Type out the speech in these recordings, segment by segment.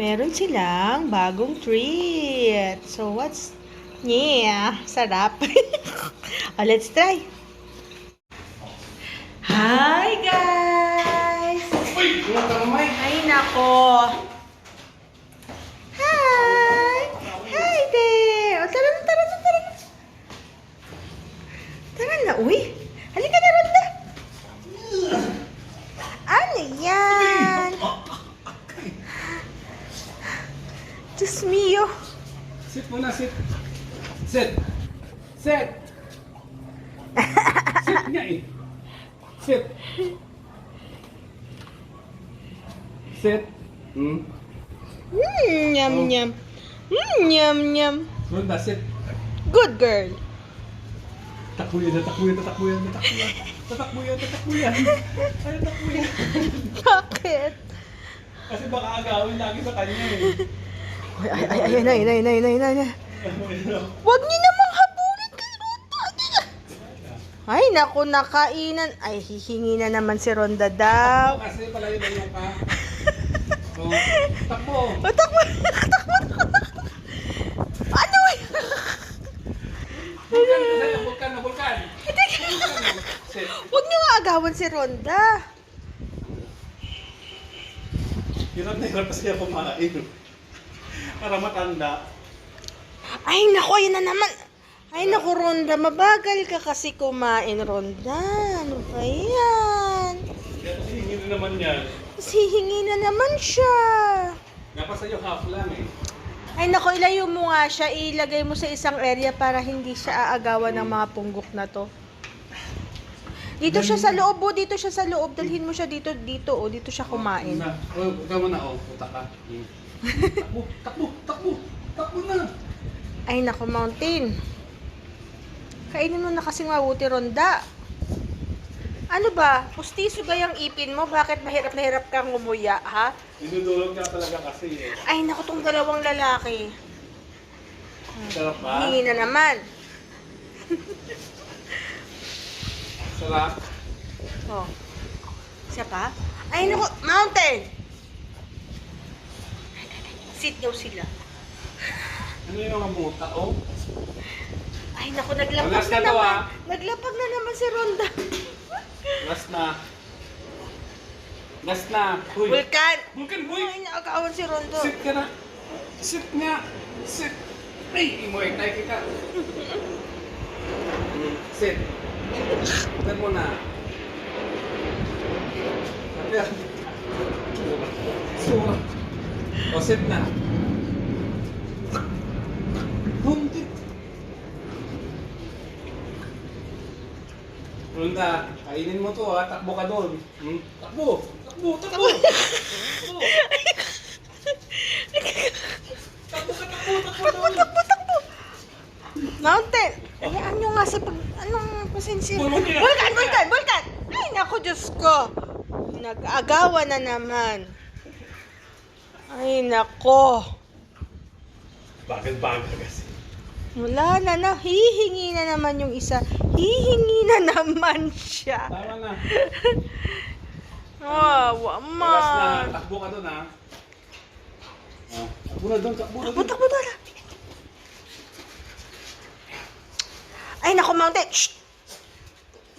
meron silang bagong treat. So, what's... Yeah, sarap. Oh, let's try. Hi, guys! Ay, nako. Hi! Hi there! O, tara na, tara na, tara na. Tara na, uy. Halika na, Ronda. Ano yan? Diyos mio. Sit muna, sit. Sit. Sit. Sit nga eh. Sit. Sit. Yum, yum. Yum, yum. Ronda, sit. Good girl. Takbo yan, tatakbo yan, tatakbo yan, tatakbo yan. Tatakbo yan, tatakbo yan. Ay, tatakbo yan. Bakit? Kasi baka agawin lagi sa kanya eh. Ay. Huwag niyo namang habulin kay Ronda. Ay, naku, nakainan. Ay, hihingi na naman si Ronda daw. Takbo kasi palayo-layo ka. Oh, takbo. O, takbo. Ano eh? Bulkan ko sa'yo, bulkan na, bulkan. Sit. Huwag niyo nga agawan si Ronda. Hirap na hirap kasi ako kumain. Para matanda. Ay, naku, ayun na naman. Ay, naku, Ronda, mabagal ka kasi kumain, Ronda. Ano ba yan? Kaya kasi hingi na naman yan. Kasi hihingi na naman siya. Nga sa'yo half lang eh. Ay, naku, ilayo mo nga siya. Ilagay mo sa isang area para hindi siya aagawan ng mga punggok na to. Dito siya sa loob, oh. Dito siya sa loob. Dalhin mo siya dito, oh. Dito siya kumain. Oh, ikaw mo na, oh. Puta ka. Takbo, takbo, takbo. Takbo na. Ay, naku, Mountain. Kainin mo na kasing mabuti, Ronda. Ano ba? Pustiso ba yung ipin mo? Bakit mahirap na hirap kang ngumuya, ha? Dinudulog ka talaga kasi eh. Ay, naku, tong dalawang lalaki. Sarap ba? Hingi na naman. Sarap. Oh. Isa pa? Ay, naku, Mountain! Sit daw sila. Ano yung mga buta, oh? Ay, naku, naglapag Last na na to, naman. ah. Naglapag na naman si Ronda. Last na. Last na. Uy. Vulcan! Vulcan, boy! Ay, naagawan si Ronda. Sit ka na. Sit nga. Sit. Ay, Muay Thai kita. Sit. Sit mo na. Sura. O, sit na. Buntit. Ronda, kainin mo to ha. Takbo ka doon. Takbo! Takbo! Takbo! Takbo! Takbo! Mountain! Hayaan nyo nga sa pag... Anong pasensya? Vulcan! Vulcan! Ay, naku, Diyos ko! Nag-agawa na naman. Ay, nako. Bagal-bagal kasi. Wala na. Hihingi na naman yung isa. Hihingi na naman siya. Tama na. Oh, Oras na. man. Takbo ka doon ha. Takbo na doon. Takbo na doon. Takbo na. Ay, nako, Mountain. Shh!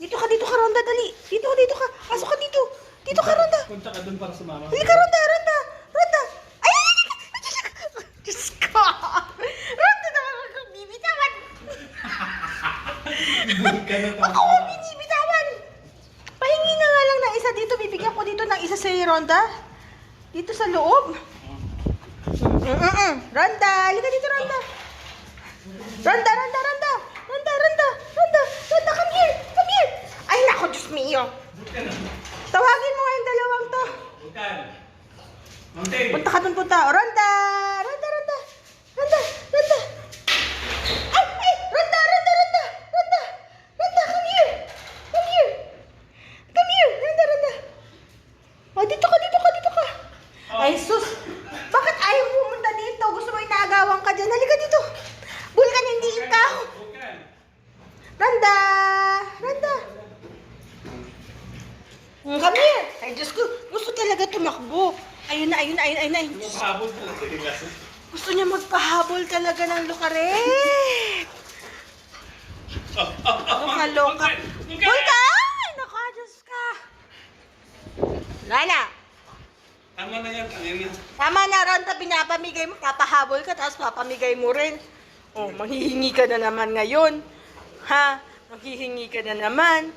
Dito ka, Ronda, dali. Dito ka. Pasok ka dito. Dito ka, Ronda. Punta ka doon para sumama. Halika, Ronda. Ay! Diyos ko. Ronda, bibitawan. Ako mo binibitawan. Pahingi na nga lang ng isa dito. Bibigyan ko dito ng isa sa Ronda. Dito sa loob. Ronda, halika dito, Ronda. Ronda, come here. Ay, nako, Diyos mio. Tawagin mo nga yung dalawang to. Vulcan. Mountain. Punta ka dun, punta. Ronda. Ay, Ronda. Come here. Ronda. Oh, dito ka. Ay, sus. Bakit ayaw pumunta dito? Gusto mo inaagawan ka dyan? Halika dito. Vulcan, hindi ikaw. Vulcan. Ronda. Come here. Ay, Diyos ko. Gusto talaga tumakbo. Ayun na. Pahabol talaga yung laso. Gusto niya magpahabol talaga ng lukaret. Loka-loka. Bulka! Ay, naku, Diyos ka. Lana, Tama na yan, tangin na. tama na ron, pinapamigay mo, papahabol ka, tapos papamigay mo rin. Oh, manghihingi ka na naman ngayon. Ha? Manghihingi ka na naman.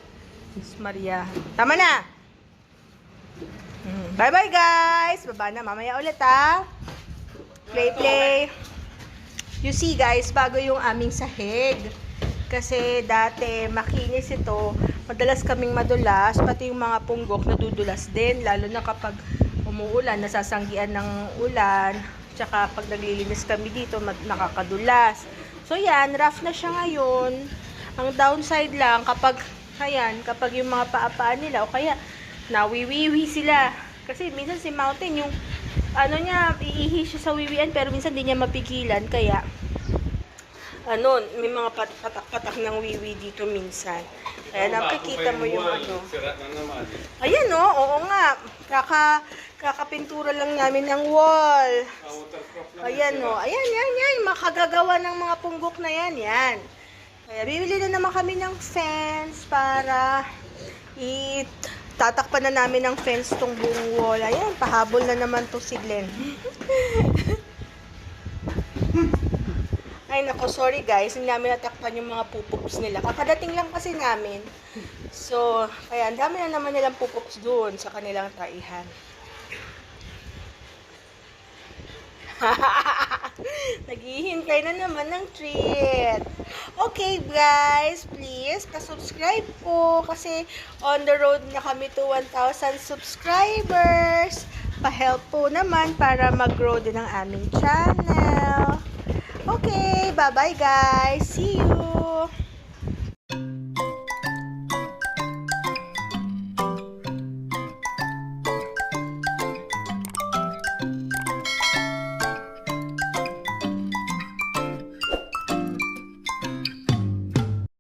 Diyos Maria. Tama na. Bye-bye, guys. Baba na, mamaya ulit, ha? Play. You see, guys, bago yung aming sahig. Kasi dati, makinis ito. Madalas kaming madulas, pati yung mga punggok nadudulas din. Lalo na kapag umuulan, nasasanggian ng ulan. Tsaka pag naglilinis kami dito, nakakadulas. So yan, rough na siya ngayon. Ang downside lang, kapag yung mga paapaan nila, o kaya nawiwiwi sila. Kasi minsan si Mountain, yung ano niya, iihi siya sa wiwian, pero minsan hindi niya mapigilan. Kaya, may mga patak-patak ng wiwi dito minsan. Kaya nakikita mo yung ano. Sira na naman. Ayan oo nga. Kakapintura lang namin ng wall. Waterproof lang. Ayan yan. Makagagawa ng mga punggok na yan. Kaya bibili na naman kami ng fence para tatakpan na namin ng fence tong buong wall. Ayan, pahabol na naman to si Glenn. Ay nako, sorry guys, hindi namin natakpan yung mga pupups nila. Kakadating lang kasi namin. So, kaya ang dami na naman nilang pupups doon sa kanilang taihan. Naghihintay na naman ng treat. Okay guys, please pa-subscribe po kasi on the road na kami to 1,000 subscribers. Pa-help po naman para mag-grow din ang aming channel. Okay, bye-bye guys. See you!